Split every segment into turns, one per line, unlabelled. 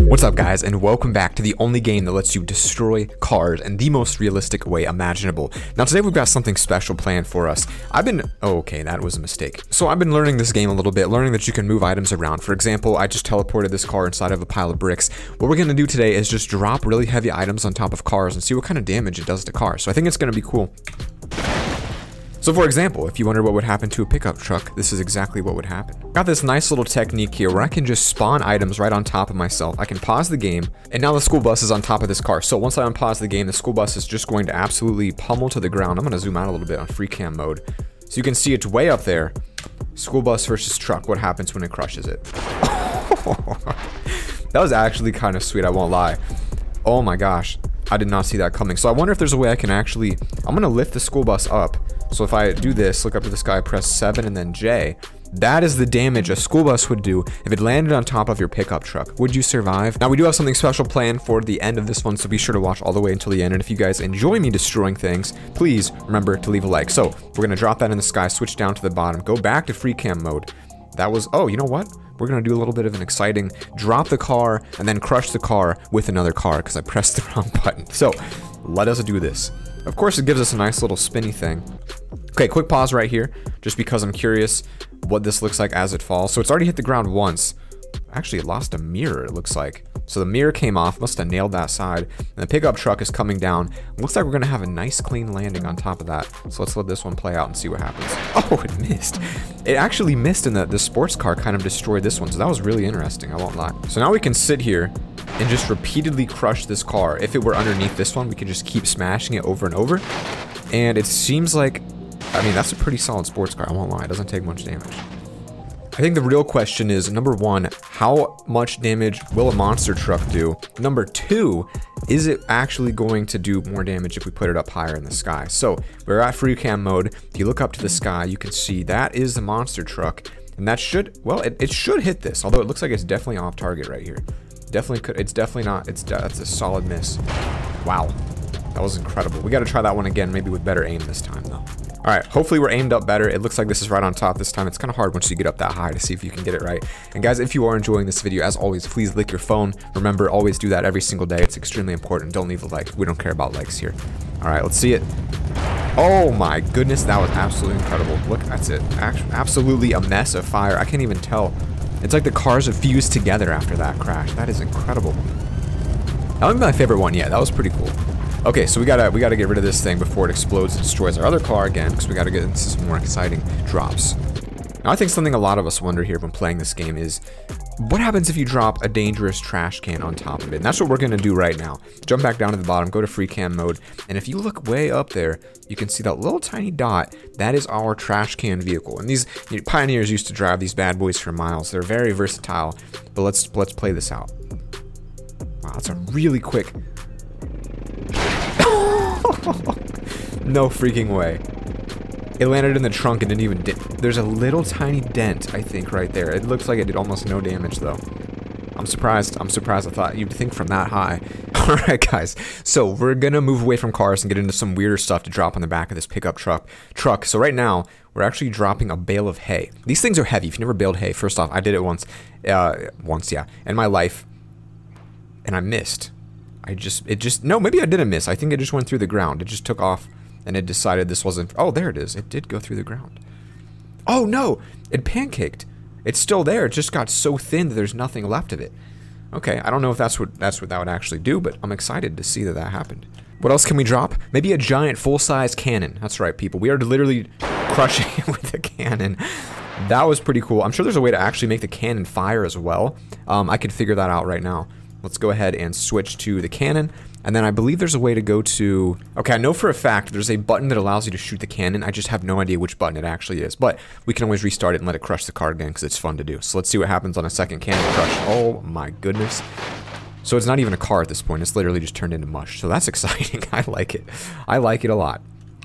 What's up guys, and welcome back to the only game that lets you destroy cars in the most realistic way imaginable. Now today we've got something special planned for us. Okay, that was a mistake. So I've been learning this game a little bit, learning that you can move items around. For example, I just teleported this car inside of a pile of bricks. What we're gonna do today is just drop really heavy items on top of cars and see what kind of damage it does to cars. So I think it's gonna be cool. So for example, if you wonder what would happen to a pickup truck, this is exactly what would happen. Got this nice little technique here where I can just spawn items right on top of myself. I can pause the game, and now the school bus is on top of this car. So once I unpause the game, the school bus is just going to absolutely pummel to the ground. I'm gonna zoom out a little bit on free cam mode. So you can see it's way up there. School bus versus truck, what happens when it crushes it? That was actually kind of sweet, I won't lie. Oh my gosh, I did not see that coming. So I wonder if there's a way I can actually, I'm gonna lift the school bus up. So if I do this, look up to the sky, press 7 and then J, that is the damage a school bus would do if it landed on top of your pickup truck. Would you survive? Now we do have something special planned for the end of this one, so be sure to watch all the way until the end. And if you guys enjoy me destroying things, please remember to leave a like. So we're gonna drop that in the sky, switch down to the bottom, go back to free cam mode. That was, oh, you know what? We're gonna do a little bit of an exciting drop the car and then crush the car with another car because I pressed the wrong button. So let us do this. Of course, it gives us a nice little spinny thing. Okay, quick pause right here, just because I'm curious what this looks like as it falls. So it's already hit the ground once. Actually, it lost a mirror, it looks like. So the mirror came off, must have nailed that side. And the pickup truck is coming down. It looks like we're gonna have a nice clean landing on top of that. So let's let this one play out and see what happens. Oh, it missed. It actually missed, and the sports car kind of destroyed this one. So that was really interesting, I won't lie. So now we can sit here and just repeatedly crush this car. If it were underneath this one, we could just keep smashing it over and over. And it seems like, I mean, that's a pretty solid sports car, I won't lie. It doesn't take much damage. I think the real question is, number one, how much damage will a monster truck do? Number two, is it actually going to do more damage if we put it up higher in the sky? So we're at free cam mode. If you look up to the sky, you can see that is the monster truck. And that should, well, it should hit this, although it looks like it's definitely off target right here. Definitely could, it's definitely not, that's a solid miss. Wow, that was incredible. We got to try that one again, maybe with better aim this time though. All right, hopefully we're aimed up better. It looks like this is right on top this time. It's kind of hard once you get up that high to see if you can get it right. And guys, if you are enjoying this video, as always, please lick your phone. Remember, always do that every single day. It's extremely important. Don't leave a like. We don't care about likes here. All right, let's see it. Oh my goodness, that was absolutely incredible. Look, that's it. Absolutely a mess of fire. I can't even tell. It's like the cars have fused together after that crash. That is incredible. That might be my favorite one yet. That was pretty cool. Okay, so we gotta get rid of this thing before it explodes and destroys our other car again, because we gotta get into some more exciting drops. Now, I think something a lot of us wonder here when playing this game is, what happens if you drop a dangerous trash can on top of it? And that's what we're gonna do right now. Jump back down to the bottom, go to free cam mode, and if you look way up there, you can see that little tiny dot. That is our trash can vehicle. And these pioneers used to drive these bad boys for miles. They're very versatile. But let's play this out. Wow, that's a really quick. No freaking way. It landed in the trunk and didn't even there's a little tiny dent, I think, right there. It looks like it did almost no damage though. I'm surprised. I thought you'd think from that high. All right, guys. So we're gonna move away from cars and get into some weirder stuff to drop on the back of this pickup truck. So right now, we're actually dropping a bale of hay. These things are heavy. If you've never baled hay, first off, I did it once, yeah, in my life, and I missed. No, maybe I didn't miss. I think it just went through the ground. It just took off and it decided this wasn't, oh, there it is. It did go through the ground. Oh no, it pancaked. It's still there. It just got so thin that there's nothing left of it. Okay, I don't know if that's what that would actually do, but I'm excited to see that happened. What else can we drop? Maybe a giant full-size cannon. That's right, people. We are literally crushing it with a cannon. That was pretty cool. I'm sure there's a way to actually make the cannon fire as well. I could figure that out right now. Let's go ahead and switch to the cannon. And then I believe there's a way to go to... Okay, I know for a fact there's a button that allows you to shoot the cannon. I just have no idea which button it actually is. But we can always restart it and let it crush the car again because it's fun to do. So let's see what happens on a second cannon crush. Oh my goodness. So it's not even a car at this point. It's literally just turned into mush. So that's exciting. I like it. I like it a lot.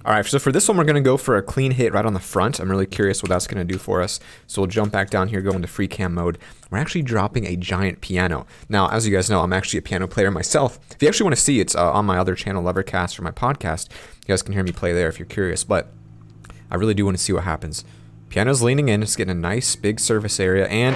Alright, so for this one, we're going to go for a clean hit right on the front. I'm really curious what that's going to do for us. So we'll jump back down here, go into free cam mode. We're actually dropping a giant piano. Now, as you guys know, I'm actually a piano player myself. If you actually want to see, it's on my other channel, LoverCast, or my podcast. You guys can hear me play there if you're curious. But I really do want to see what happens Piano's leaning in. It's getting a nice big surface area. And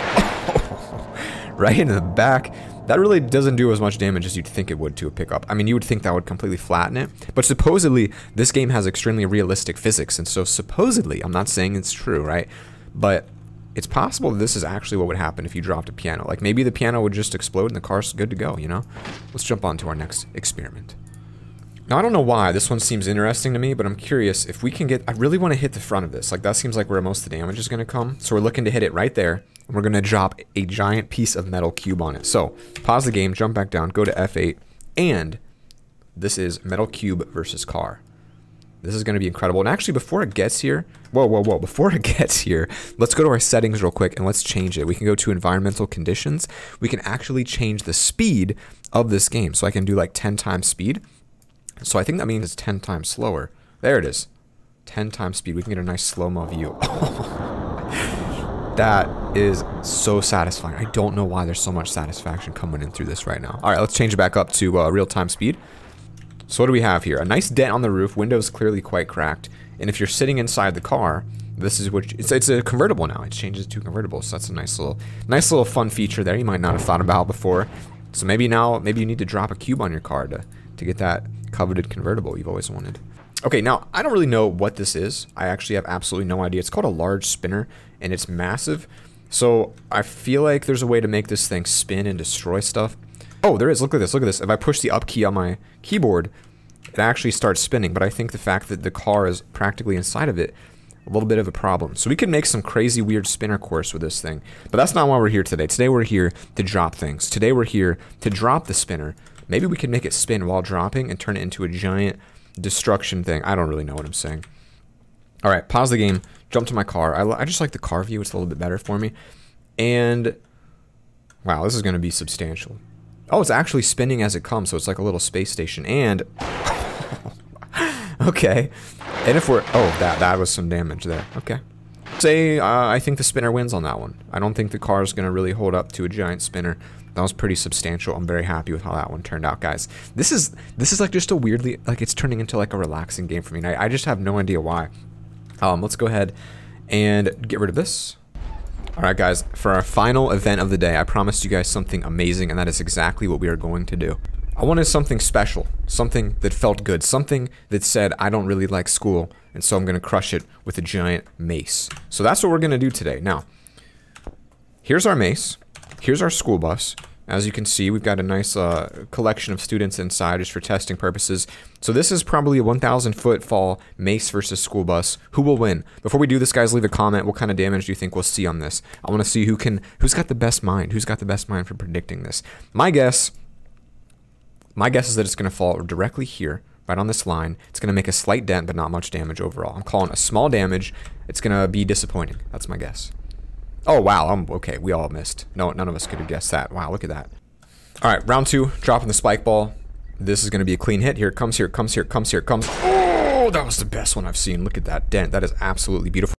right into the back. That really doesn't do as much damage as you'd think it would to a pickup. I mean, you would think that would completely flatten it. But supposedly, this game has extremely realistic physics. And so supposedly, I'm not saying it's true, right? But it's possible that this is actually what would happen if you dropped a piano. Like, maybe the piano would just explode and the car's good to go, you know? Let's jump on to our next experiment. Now, I don't know why this one seems interesting to me, but I'm curious if we can get... I really want to hit the front of this. Like, that seems like where most of the damage is going to come. So we're looking to hit it right there. And we're going to drop a giant piece of metal cube on it. So, pause the game, jump back down, go to F8. And this is metal cube versus car. This is going to be incredible. And actually, before it gets here... Whoa. Before it gets here, let's go to our settings real quick and let's change it. We can go to environmental conditions. We can actually change the speed of this game. So I can do like 10 times speed. So I think that means it's 10 times slower. There it is. 10 times speed. We can get a nice slow-mo view. That is so satisfying. I don't know why there's so much satisfaction coming in through this right now. All right, let's change it back up to real-time speed. So what do we have here? A nice dent on the roof. Windows clearly quite cracked. And if you're sitting inside the car, this is what it's a convertible now. It changes to convertible. So that's a nice little fun feature there. You might not have thought about before. So maybe you need to drop a cube on your car to get that coveted convertible you've always wanted. Okay, now I don't really know what this is. I actually have absolutely no idea. It's called a large spinner and it's massive. So I feel like there's a way to make this thing spin and destroy stuff. Oh, there is. Look at this. Look at this. If I push the up key on my keyboard, it actually starts spinning. But I think the fact that the car is practically inside of it, a little bit of a problem. So we could make some crazy weird spinner course with this thing. But that's not why we're here today. Today we're here to drop things. Today we're here to drop the spinner. Maybe we can make it spin while dropping and turn it into a giant destruction thing. I don't really know what I'm saying. All right, pause the game. Jump to my car. I just like the car view. It's a little bit better for me. And wow, this is going to be substantial. Oh, it's actually spinning as it comes, so it's like a little space station. And okay, and if we're that was some damage there. Okay, say I think the spinner wins on that one. I don't think the car is going to really hold up to a giant spinner. That was pretty substantial. I'm very happy with how that one turned out, guys. This is like just a weirdly, like, it's turning into like a relaxing game for me. And I just have no idea why. Let's go ahead and get rid of this. All right, guys, for our final event of the day, I promised you guys something amazing, and that is exactly what we are going to do. I wanted something special, something that felt good, something that said, I don't really like school, and so I'm going to crush it with a giant mace. So that's what we're going to do today. Now, here's our mace. Here's our school bus. As you can see, we've got a nice collection of students inside just for testing purposes. So this is probably a 1,000-foot fall Mace versus school bus. Who will win? Before we do this, guys, leave a comment. What kind of damage do you think we'll see on this? I want to see who's got the best mind. Who's got the best mind for predicting this? My guess is that it's going to fall directly here, right on this line. It's going to make a slight dent, but not much damage overall. I'm calling a small damage. It's going to be disappointing. That's my guess. Oh, wow. Okay, we all missed. No, none of us could have guessed that. Wow, look at that. All right, round two, dropping the spike ball. This is going to be a clean hit. Here it comes, here it comes, here it comes, here it comes. Oh, that was the best one I've seen. Look at that dent. That is absolutely beautiful.